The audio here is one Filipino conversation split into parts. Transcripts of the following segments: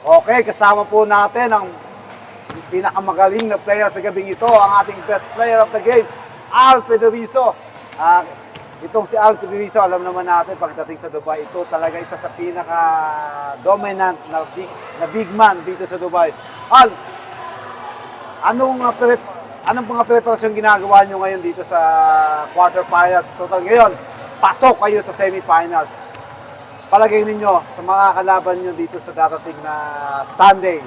Okay, kasama po natin ang pinakamagaling na player sa gabing ito, ang ating best player of the game, Al Federizo. Itong si Al Federizo, alam naman natin pagdating sa Dubai, ito talaga isa sa pinaka-dominant na big man dito sa Dubai. Al, anong mga preparasyon ginagawa nyo ngayon dito sa quarterfinals? Total ngayon, pasok kayo sa semifinals. Palagay ninyo sa mga kalaban nyo dito sa darating na Sunday,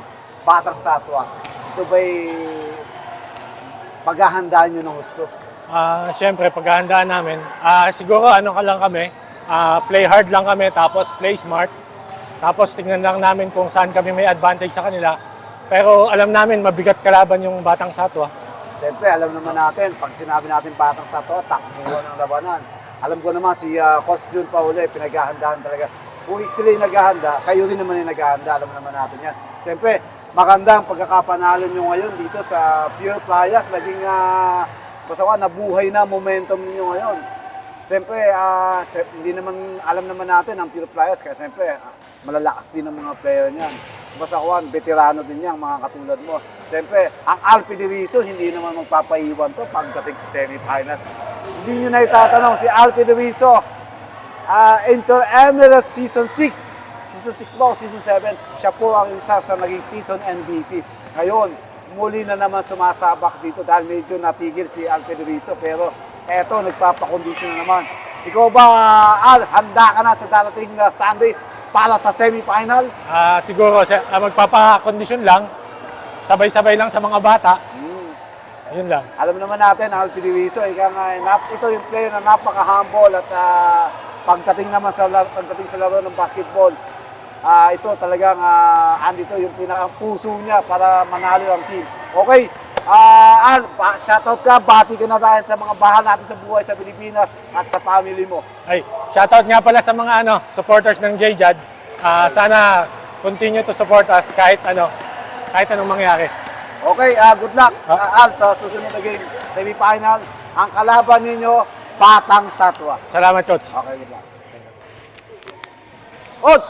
Batang Satwa, ito ba'y paghahandaan nyo ng gusto? Siyempre, paghahandaan namin, siguro ano ka lang kami, play hard lang kami, tapos play smart. Tapos tingnan lang namin kung saan kami may advantage sa kanila. Pero alam namin, mabigat kalaban yung Batang Satwa. Siyempre, alam naman natin, pag sinabi natin Batang Satwa, takbuhan ng labanan. Alam ko naman si Coach Jun Paule, pinaghahandaan talaga. Kung sila yung naghahanda, kayo rin naman yung naghahanda, alam naman natin yan. Siyempre, maganda ang pagkakapanalo nyo ngayon dito sa Pure Playas. Naging nabuhay na momentum niyo ngayon. Siyempre, hindi naman alam naman natin ang Pure Playas, kaya siyempre, malalakas din ang mga player niyan. Basta Juan, veterano din yan, mga katulad mo. Siyempre, ang Al Federizo, hindi naman magpapaiwan to pagdating sa semifinal. Hindi nyo na itatanong, si Al Federizo, Inter Emirates Season 6. Season 6 ba o Season 7? Siya po ang isa sa naging Season MVP. Ngayon, muli na naman sumasabak dito dahil medyo natigil si Al Federizo. Pero eto, nagpapakondisyon na naman. Ikaw ba, Al, handa ka na sa darating na Sunday para sa semifinal? Siguro, magpapakondisyon lang, sabay-sabay lang sa mga bata. Ayun lang. Alam naman natin, Al Federizo, ito yung player na napaka-humble at pagdating naman sa laro ng basketball, ito talagang andito yung pinaka-puso niya para manalo ang team. Okay, Al, shoutout ka, bati ka na dahil sa mga bahal natin sa buhay sa Pilipinas at sa family mo. Ay, shoutout nga pala sa mga supporters ng JJAD. Sana continue to support us kahit anong mangyari. Okay, good luck, Al, sa susunod na game, semifinal. Ang kalaban ninyo, Batang Satwa. Salamat, Coach. Okay, good luck. Coach!